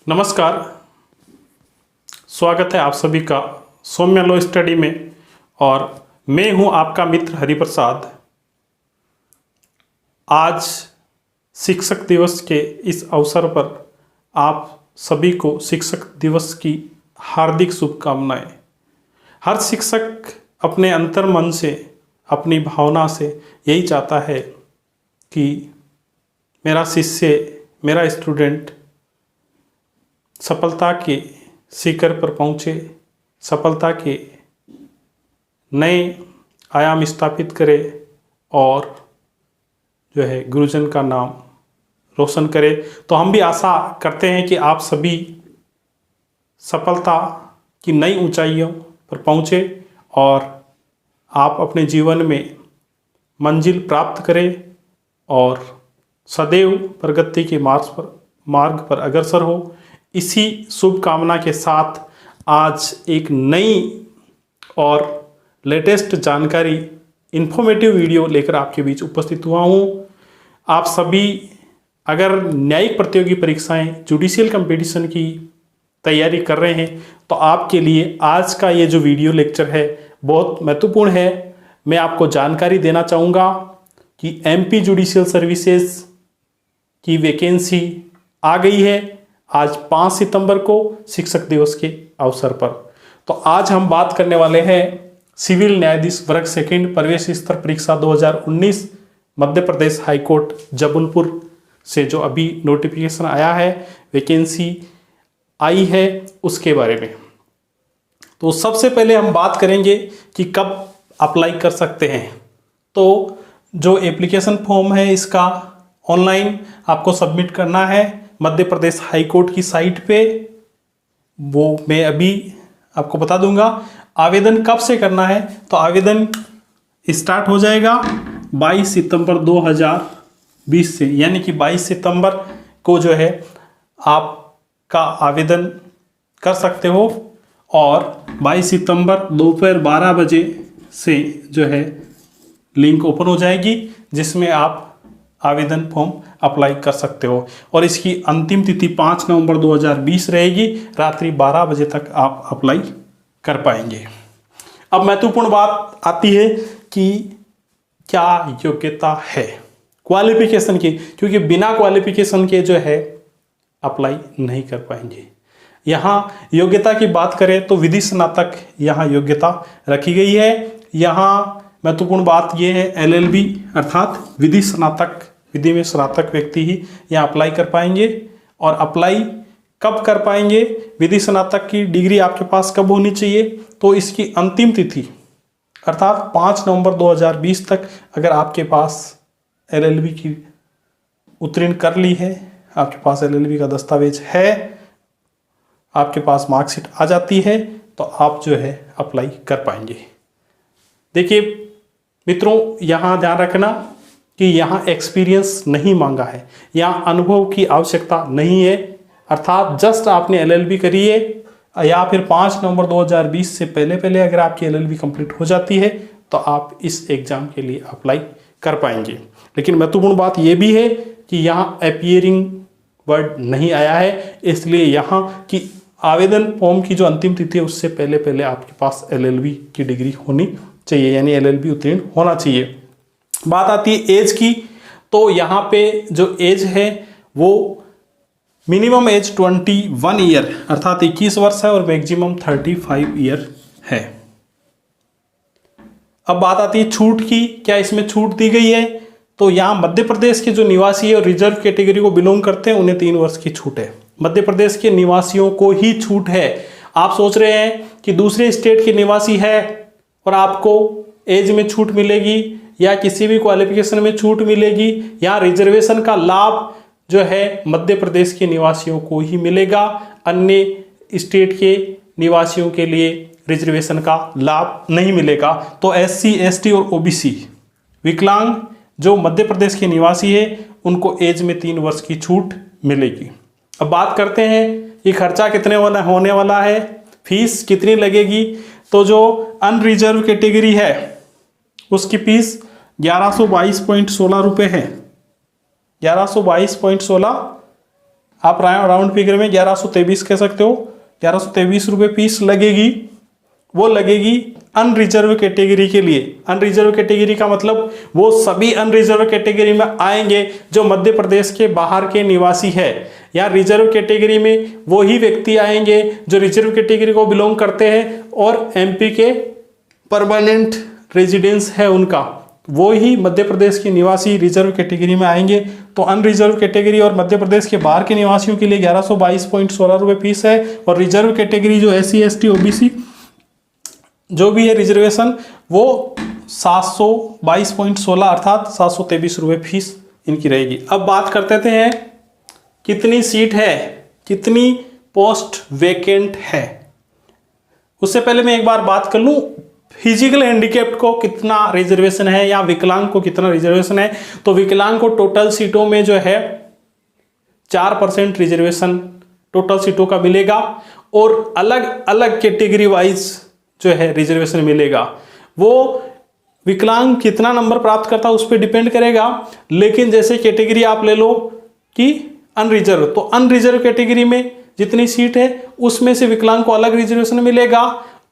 नमस्कार, स्वागत है आप सभी का सौम्या लॉ स्टडी में। और मैं हूं आपका मित्र हरिप्रसाद। आज शिक्षक दिवस के इस अवसर पर आप सभी को शिक्षक दिवस की हार्दिक शुभकामनाएं। हर शिक्षक अपने अंतर्मन से, अपनी भावना से यही चाहता है कि मेरा शिष्य, मेरा स्टूडेंट सफलता के शिखर पर पहुँचे, सफलता के नए आयाम स्थापित करे और जो है गुरुजन का नाम रोशन करे। तो हम भी आशा करते हैं कि आप सभी सफलता की नई ऊंचाइयों पर पहुँचे और आप अपने जीवन में मंजिल प्राप्त करें और सदैव प्रगति के मार्ग पर अग्रसर हो। इसी शुभकामना के साथ आज एक नई और लेटेस्ट जानकारी, इन्फॉर्मेटिव वीडियो लेकर आपके बीच उपस्थित हुआ हूँ। आप सभी अगर न्यायिक प्रतियोगी परीक्षाएं, जुडिशियल कंपटीशन की तैयारी कर रहे हैं तो आपके लिए आज का ये जो वीडियो लेक्चर है बहुत महत्वपूर्ण है। मैं आपको जानकारी देना चाहूँगा कि एमपी जुडिशियल सर्विसेज की वैकेंसी आ गई है आज 5 सितंबर को शिक्षक दिवस के अवसर पर। तो आज हम बात करने वाले हैं सिविल न्यायाधीश वर्ग सेकंड प्रवेश स्तर परीक्षा 2019 मध्य प्रदेश हाईकोर्ट जबलपुर से जो अभी नोटिफिकेशन आया है, वैकेंसी आई है, उसके बारे में। तो सबसे पहले हम बात करेंगे कि कब अप्लाई कर सकते हैं। तो जो एप्लीकेशन फॉर्म है इसका ऑनलाइन आपको सबमिट करना है मध्य प्रदेश हाईकोर्ट की साइट पे, वो मैं अभी आपको बता दूंगा। आवेदन कब से करना है, तो आवेदन स्टार्ट हो जाएगा 22 सितंबर 2020 से, यानी कि 22 सितंबर को जो है आपका आवेदन कर सकते हो और 22 सितंबर दोपहर 12 बजे से जो है लिंक ओपन हो जाएगी जिसमें आप आवेदन फॉर्म अप्लाई कर सकते हो। और इसकी अंतिम तिथि 5 नवंबर 2020 रहेगी, रात्रि 12 बजे तक आप अप्लाई कर पाएंगे। अब महत्वपूर्ण बात आती है कि क्या योग्यता है क्वालिफिकेशन की, क्योंकि बिना क्वालिफिकेशन के जो है अप्लाई नहीं कर पाएंगे। यहाँ योग्यता की बात करें तो विधि स्नातक यहाँ योग्यता रखी गई है। यहाँ महत्वपूर्ण बात यह है LLB अर्थात विधि स्नातक, विधि में स्नातक व्यक्ति ही यहाँ अप्लाई कर पाएंगे। और अप्लाई कब कर पाएंगे, विधि स्नातक की डिग्री आपके पास कब होनी चाहिए, तो इसकी अंतिम तिथि अर्थात 5 नवंबर 2020 तक अगर आपके पास LLB की उत्तीर्ण कर ली है, आपके पास LLB का दस्तावेज है, आपके पास मार्कशीट आ जाती है, तो आप जो है अप्लाई कर पाएंगे। देखिए मित्रों, यहाँ ध्यान रखना कि यहाँ एक्सपीरियंस नहीं मांगा है, यहाँ अनुभव की आवश्यकता नहीं है। अर्थात जस्ट आपने LLB करी है या फिर 5 नवंबर 2020 से पहले अगर आपकी LLB कंप्लीट हो जाती है तो आप इस एग्ज़ाम के लिए अप्लाई कर पाएंगे। लेकिन महत्वपूर्ण बात यह भी है कि यहाँ अपीयरिंग वर्ड नहीं आया है, इसलिए यहाँ की आवेदन फॉर्म की जो अंतिम तिथि है उससे पहले आपके पास LLB की डिग्री होनी चाहिए, यानी LLB उत्तीर्ण होना चाहिए। बात आती है एज की, तो यहाँ पे जो एज है वो मिनिमम एज 21 ईयर अर्थात 21 वर्ष है और मैक्सिमम 35 ईयर है। अब बात आती है छूट की, क्या इसमें छूट दी गई है, तो यहाँ मध्य प्रदेश के जो निवासी है और रिजर्व कैटेगरी को बिलोंग करते हैं उन्हें 3 वर्ष की छूट है। मध्य प्रदेश के निवासियों को ही छूट है। आप सोच रहे हैं कि दूसरे स्टेट के निवासी है और आपको एज में छूट मिलेगी या किसी भी क्वालिफिकेशन में छूट मिलेगी, या रिजर्वेशन का लाभ जो है मध्य प्रदेश के निवासियों को ही मिलेगा, अन्य स्टेट के निवासियों के लिए रिजर्वेशन का लाभ नहीं मिलेगा। तो SC, ST और OBC विकलांग जो मध्य प्रदेश के निवासी है उनको एज में 3 वर्ष की छूट मिलेगी। अब बात करते हैं ये खर्चा कितने होने वाला है, फीस कितनी लगेगी। तो जो अनरिजर्व कैटेगरी है उसकी फीस 1122.16 रुपये है। 1122.16 आप राउंड फिगर में 1123 कह सकते हो। 1123 रुपये फीस लगेगी, वो लगेगी अनरिजर्व कैटेगरी के लिए। अनरिजर्व कैटेगरी का मतलब वो सभी अनरिजर्व कैटेगरी में आएंगे जो मध्य प्रदेश के बाहर के निवासी है, या रिजर्व कैटेगरी में वो ही व्यक्ति आएंगे जो रिजर्व कैटेगरी को बिलोंग करते हैं और एमपी के परमानेंट रेजिडेंस है उनका, वो ही मध्य प्रदेश के निवासी रिजर्व कैटेगरी में आएंगे। तो अनरिजर्व कैटेगरी और मध्य प्रदेश के बाहर के निवासियों के लिए 1122.16 रुपये फीस है, और रिजर्व कैटेगरी जो SC ST OBC जो भी है रिजर्वेशन वो 722.16 अर्थात 723 रुपये फीस इनकी रहेगी। अब बात करते हैं कितनी सीट है, कितनी पोस्ट वैकेंट है। उससे पहले मैं एक बार बात कर लूं फिजिकल हैंडीकैप्ड को कितना रिजर्वेशन है या विकलांग को कितना रिजर्वेशन है। तो विकलांग को टोटल सीटों में जो है 4% रिजर्वेशन टोटल सीटों का मिलेगा, और अलग अलग कैटेगरी वाइज जो है रिजर्वेशन मिलेगा। वो विकलांग कितना नंबर प्राप्त करता है उस पर डिपेंड करेगा। लेकिन जैसे कैटेगरी आप ले लो कि अनरिजर्व, तो अनरिजर्व कैटेगरी में जितनी सीट है उसमें से विकलांग को अलग रिजर्वेशन मिलेगा,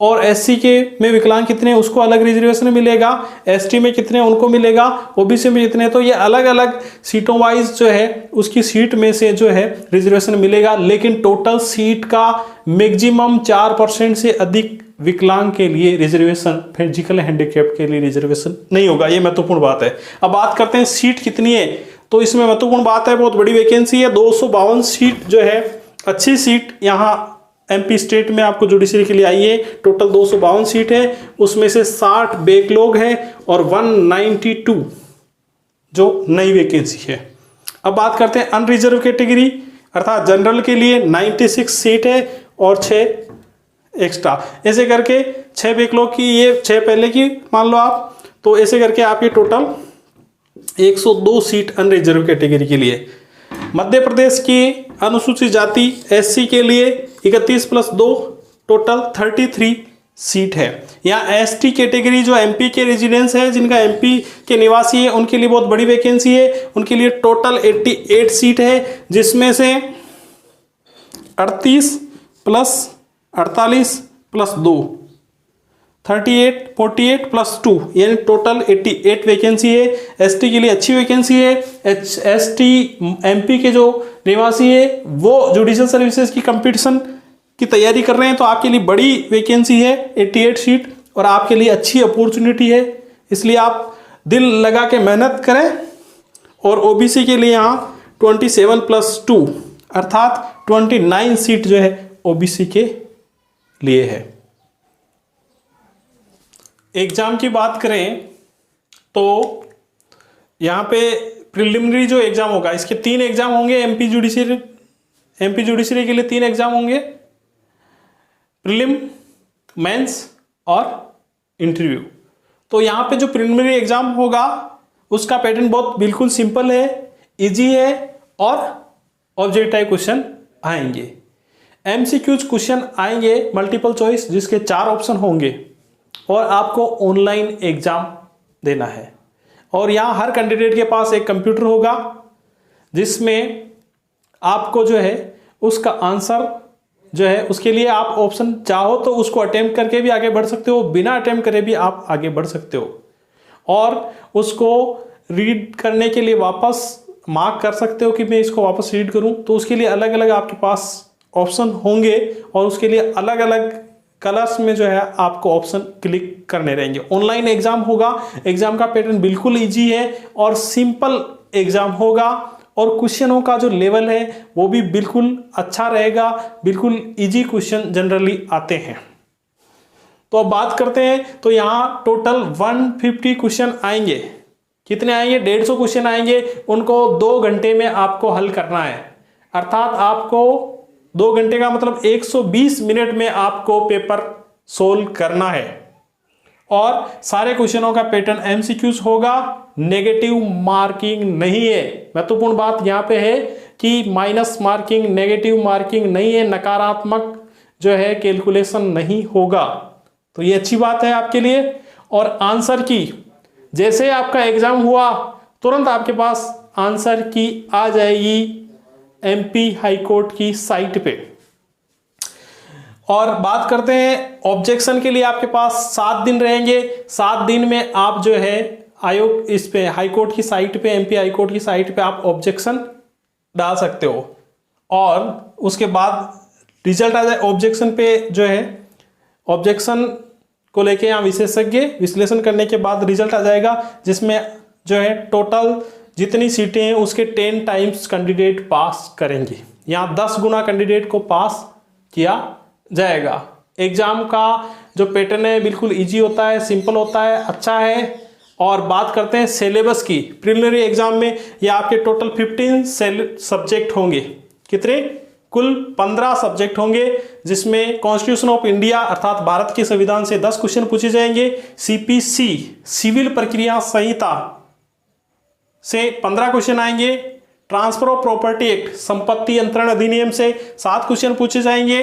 और SC के में विकलांग कितने उसको अलग रिजर्वेशन मिलेगा, ST में कितने उनको मिलेगा, OBC में कितने। तो ये अलग अलग सीटों वाइज जो है उसकी सीट में से जो है रिजर्वेशन मिलेगा। लेकिन टोटल सीट का मैक्सिमम 4% से अधिक विकलांग के लिए रिजर्वेशन, फिजिकल हैंडीकैप के लिए रिजर्वेशन नहीं होगा। ये महत्वपूर्ण बात है। अब बात करते हैं सीट कितनी है। तो इसमें महत्वपूर्ण बात है, बहुत बड़ी वैकेंसी है। 252 सीट जो है, अच्छी सीट यहाँ MP स्टेट में आपको जुडिशरी के लिए आई है। टोटल 252 सीट है, उसमें से 60 बैकलॉग है और 192 जो नई वैकेंसी है। अब बात करते हैं अनरिजर्व कैटेगरी अर्थात जनरल के लिए 96 सीट है और 6 एक्स्ट्रा, ऐसे करके 6 बैकलॉग की, ये 6 पहले की मान लो आप, तो ऐसे करके आपके टोटल 102 सीट अनरिजर्व कैटेगरी के लिए। मध्य प्रदेश की अनुसूचित जाति SC के लिए 31 + 2 टोटल 33 सीट है। यहाँ ST कैटेगरी जो MP के रेजिडेंस है, जिनका MP के निवासी है, उनके लिए बहुत बड़ी वैकेंसी है। उनके लिए टोटल 88 सीट है, जिसमें से 38 + 48 + 2 38, 48 + 2 यानी टोटल 88 वैकेंसी है। ST के लिए अच्छी वैकेंसी है। ST MP के जो निवासी है वो जुडिशियल सर्विसेज की कंपटीशन की तैयारी कर रहे हैं, तो आपके लिए बड़ी वैकेंसी है 88 सीट, और आपके लिए अच्छी अपॉर्चुनिटी है। इसलिए आप दिल लगा के मेहनत करें। और OBC के लिए यहाँ 27 + 2 अर्थात 29 सीट जो है OBC के लिए है। एग्जाम की बात करें तो यहाँ पे प्रिलिमिनरी जो एग्जाम होगा, इसके 3 एग्जाम होंगे। MP जुडिशरी के लिए 3 एग्जाम होंगे, प्रीलिम, मेंस और इंटरव्यू। तो यहाँ पे जो प्रिलिमिनरी एग्जाम होगा उसका पैटर्न बहुत बिल्कुल सिंपल है, इजी है, और ऑब्जेक्टिव टाइप क्वेश्चन आएंगे। MCQs क्वेश्चन आएंगे मल्टीपल चॉइस, जिसके 4 ऑप्शन होंगे, और आपको ऑनलाइन एग्जाम देना है। और यहाँ हर कैंडिडेट के पास एक कंप्यूटर होगा, जिसमें आपको जो है उसका आंसर जो है, उसके लिए आप ऑप्शन चाहो तो उसको अटेम्प्ट करके भी आगे बढ़ सकते हो, बिना अटेम्प्ट करे भी आप आगे बढ़ सकते हो, और उसको रीड करने के लिए वापस मार्क कर सकते हो कि मैं इसको वापस रीड करूं। तो उसके लिए अलग अलग आपके पास ऑप्शन होंगे, और उसके लिए अलग अलग कलर्स में जो है आपको ऑप्शन क्लिक करने रहेंगे। ऑनलाइन एग्जाम होगा, एग्जाम का पैटर्न बिल्कुल इजी है और सिंपल एग्जाम होगा, और क्वेश्चनों का जो लेवल है वो भी बिल्कुल अच्छा रहेगा, बिल्कुल इजी क्वेश्चन जनरली आते हैं। तो अब बात करते हैं, तो यहाँ टोटल 150 क्वेश्चन आएंगे। कितने आएंगे? 150 क्वेश्चन आएंगे, उनको 2 घंटे में आपको हल करना है। अर्थात आपको 2 घंटे का मतलब 120 मिनट में आपको पेपर सोल्व करना है। और सारे क्वेश्चनों का पैटर्न MCQs होगा, नेगेटिव मार्किंग नहीं है। महत्वपूर्ण बात यहां पे है कि माइनस मार्किंग, नेगेटिव मार्किंग नहीं है, नकारात्मक जो है कैलकुलेशन नहीं होगा। तो ये अच्छी बात है आपके लिए। और आंसर की, जैसे आपका एग्जाम हुआ तुरंत आपके पास आंसर की आ जाएगी एमपी हाई कोर्ट की साइट पे। और बात करते हैं ऑब्जेक्शन के लिए, आपके पास 7 दिन रहेंगे। 7 दिन में आप जो है आयोग इस पे हाई कोर्ट की साइट पे, एमपी हाई कोर्ट की साइट पे आप ऑब्जेक्शन डाल सकते हो और उसके बाद रिजल्ट आ जाए। ऑब्जेक्शन पे जो है ऑब्जेक्शन को लेके यहाँ विशेषज्ञ विश्लेषण करने के बाद रिजल्ट आ जाएगा, जिसमें जो है टोटल जितनी सीटें हैं उसके 10 टाइम्स कैंडिडेट पास करेंगे। यहाँ 10 गुना कैंडिडेट को पास किया जाएगा। एग्जाम का जो पैटर्न है बिल्कुल इजी होता है, सिंपल होता है, अच्छा है। और बात करते हैं सिलेबस की। प्रिलिमिनरी एग्जाम में ये आपके टोटल 15 सब्जेक्ट होंगे। कितने? कुल 15 सब्जेक्ट होंगे, जिसमें कॉन्स्टिट्यूशन ऑफ इंडिया अर्थात भारत के संविधान से 10 क्वेश्चन पूछे जाएंगे। सीपीसी सिविल प्रक्रिया संहिता से 15 क्वेश्चन आएंगे। ट्रांसफर ऑफ प्रॉपर्टी एक्ट संपत्ति अंतरण अधिनियम से 7 क्वेश्चन पूछे जाएंगे।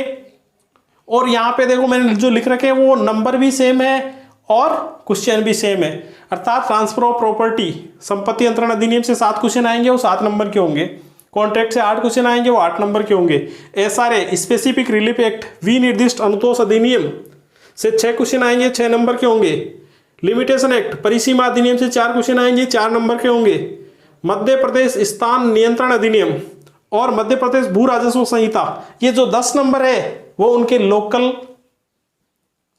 और यहाँ पे देखो मैंने जो लिख रखे हैं वो नंबर भी सेम है और क्वेश्चन भी सेम है, अर्थात ट्रांसफर ऑफ प्रॉपर्टी संपत्ति अंतरण अधिनियम से 7 क्वेश्चन आएंगे, वो 7 नंबर के होंगे। कॉन्ट्रैक्ट से 8 क्वेश्चन आएंगे, वो 8 नंबर के होंगे। SRA specific relief act विनिर्दिष्ट Anutosh अधिनियम से 6 क्वेश्चन आएंगे, 6 नंबर के होंगे। लिमिटेशन एक्ट परिसीमा अधिनियम से 4 क्वेश्चन आएंगे, 4 नंबर के होंगे। मध्य प्रदेश स्थान नियंत्रण अधिनियम और मध्य प्रदेश भू राजस्व संहिता, ये जो 10 नंबर है वो उनके लोकल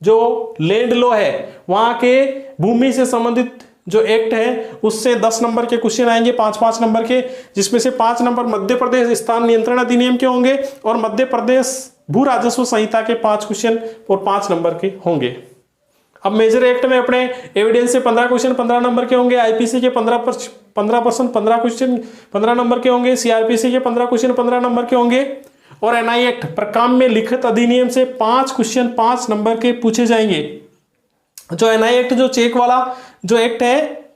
जो लैंड लॉ है वहां के भूमि से संबंधित जो एक्ट है उससे 10 नंबर के क्वेश्चन आएंगे, 5-5 नंबर के, जिसमें से 5 नंबर मध्य प्रदेश स्थान नियंत्रण अधिनियम के होंगे और मध्य प्रदेश भू राजस्व संहिता के 5 क्वेश्चन और 5 नंबर के होंगे। अब मेजर एक्ट में अपने एविडेंस से 15 क्वेश्चन 15 नंबर के होंगे, आईपीसी के 15 क्वेश्चन 15 नंबर के होंगे, सीआरपीसी के 15 क्वेश्चन 15 नंबर के होंगे और एनआई एक्ट प्रकाम्य में लिखित अधिनियम से 5 क्वेश्चन 5 नंबर के पूछे जाएंगे। जो एनआई एक्ट जो चेक वाला जो एक्ट है,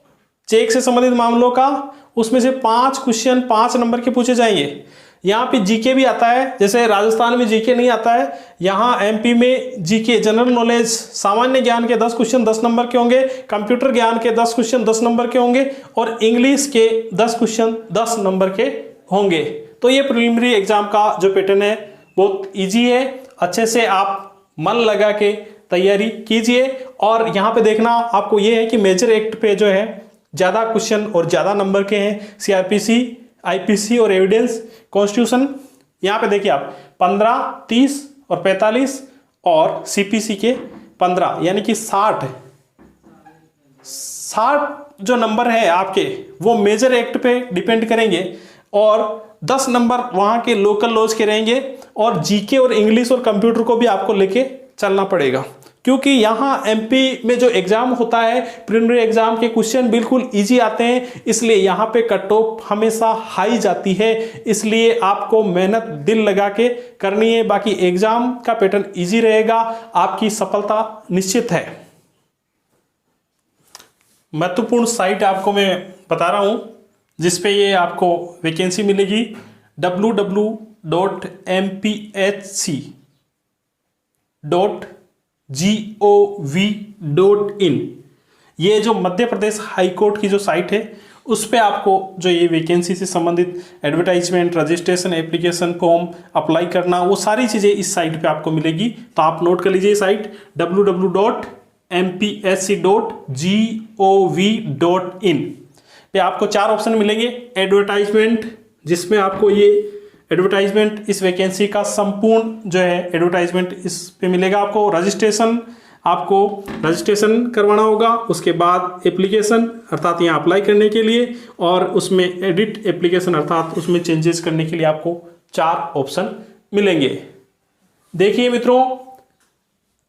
चेक से संबंधित मामलों का, उसमें से 5 क्वेश्चन 5 नंबर के पूछे जाएंगे। यहाँ पे जीके भी आता है, जैसे राजस्थान में जीके नहीं आता है, यहाँ एमपी में जीके जनरल नॉलेज सामान्य ज्ञान के 10 क्वेश्चन 10 नंबर के होंगे, कंप्यूटर ज्ञान के 10 क्वेश्चन 10 नंबर के होंगे और इंग्लिश के 10 क्वेश्चन 10 नंबर के होंगे। तो ये प्रिलिमिनरी एग्जाम का जो पैटर्न है बहुत इजी है, अच्छे से आप मन लगा के तैयारी कीजिए। और यहाँ पे देखना आपको ये है कि मेजर एक्ट पे जो है ज़्यादा क्वेश्चन और ज़्यादा नंबर के हैं, सीआरपीसी, आईपीसी और एविडेंस। कॉन्स्टिट्यूशन यहाँ पे देखिए आप 15, 30 और 45 और सीपीसी के 15 यानी कि 60 जो नंबर है आपके वो मेजर एक्ट पे डिपेंड करेंगे और 10 नंबर वहाँ के लोकल लॉज के रहेंगे और जीके और इंग्लिश और कंप्यूटर को भी आपको लेके चलना पड़ेगा, क्योंकि यहाँ एमपी में जो एग्जाम होता है प्रिलिमिनरी एग्जाम के क्वेश्चन बिल्कुल इजी आते हैं, इसलिए यहाँ पे कट ऑफ हमेशा हाई जाती है। इसलिए आपको मेहनत दिल लगा के करनी है, बाकी एग्जाम का पैटर्न इजी रहेगा, आपकी सफलता निश्चित है। महत्वपूर्ण साइट आपको मैं बता रहा हूँ जिसपे ये आपको वैकेंसी मिलेगी, www.mpsc.gov.in। ये जो मध्य प्रदेश हाई कोर्ट की जो साइट है उस पे आपको जो ये वैकेंसी से संबंधित advertisement, registration, application form apply करना, वो सारी चीज़ें इस साइट पे आपको मिलेगी। तो आप नोट कर लीजिए साइट www.mpsc.gov.in पे आपको 4 ऑप्शन मिलेंगे। एडवर्टाइजमेंट, जिसमें आपको ये एडवर्टाइजमेंट इस वैकेंसी का संपूर्ण जो है एडवर्टाइजमेंट इस पे मिलेगा आपको। रजिस्ट्रेशन, आपको रजिस्ट्रेशन करवाना होगा, उसके बाद एप्लीकेशन अर्थात यहाँ अप्लाई करने के लिए, और उसमें एडिट एप्लीकेशन अर्थात उसमें चेंजेस करने के लिए आपको 4 ऑप्शन मिलेंगे। देखिए मित्रों,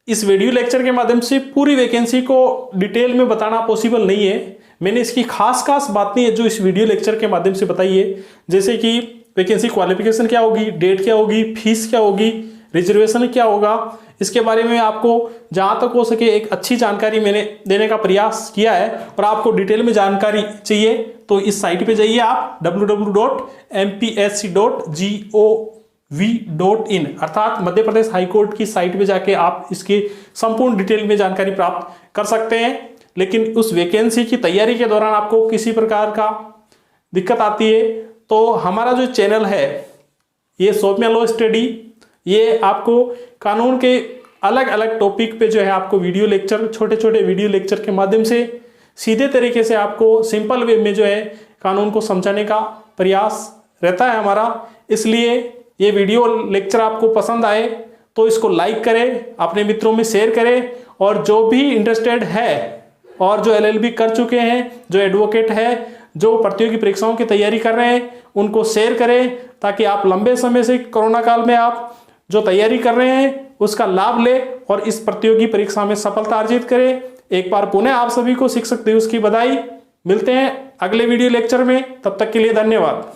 इस वीडियो लेक्चर के माध्यम से पूरी वैकेंसी को डिटेल में बताना पॉसिबल नहीं है। मैंने इसकी खास बात नहीं है जो इस वीडियो लेक्चर के माध्यम से बताई है, जैसे कि वैकेंसी क्वालिफिकेशन क्या होगी, डेट क्या होगी, फीस क्या होगी, रिजर्वेशन क्या होगा, इसके बारे में आपको जहां तक हो सके एक अच्छी जानकारी मैंने देने का प्रयास किया है। और आपको डिटेल में जानकारी चाहिए तो इस साइट पे जाइए आप www.mpsc.gov.in अर्थात मध्य प्रदेश हाईकोर्ट की साइट पे जाके आप इसकी संपूर्ण डिटेल में जानकारी प्राप्त कर सकते हैं। लेकिन उस वैकेंसी की तैयारी के दौरान आपको किसी प्रकार का दिक्कत आती है तो हमारा जो चैनल है ये सौम्या लॉ स्टडी, ये आपको कानून के अलग अलग टॉपिक पे जो है आपको वीडियो लेक्चर, छोटे छोटे वीडियो लेक्चर के माध्यम से सीधे तरीके से आपको सिंपल वे में जो है कानून को समझाने का प्रयास रहता है हमारा। इसलिए ये वीडियो लेक्चर आपको पसंद आए तो इसको लाइक करें, अपने मित्रों में शेयर करें, और जो भी इंटरेस्टेड है और जो LLB कर चुके हैं, जो एडवोकेट है, जो प्रतियोगी परीक्षाओं की तैयारी कर रहे हैं, उनको शेयर करें ताकि आप लंबे समय से कोरोना काल में आप जो तैयारी कर रहे हैं उसका लाभ ले और इस प्रतियोगी परीक्षा में सफलता अर्जित करें। एक बार पुनः आप सभी को शिक्षक दिवस की बधाई। मिलते हैं अगले वीडियो लेक्चर में, तब तक के लिए धन्यवाद।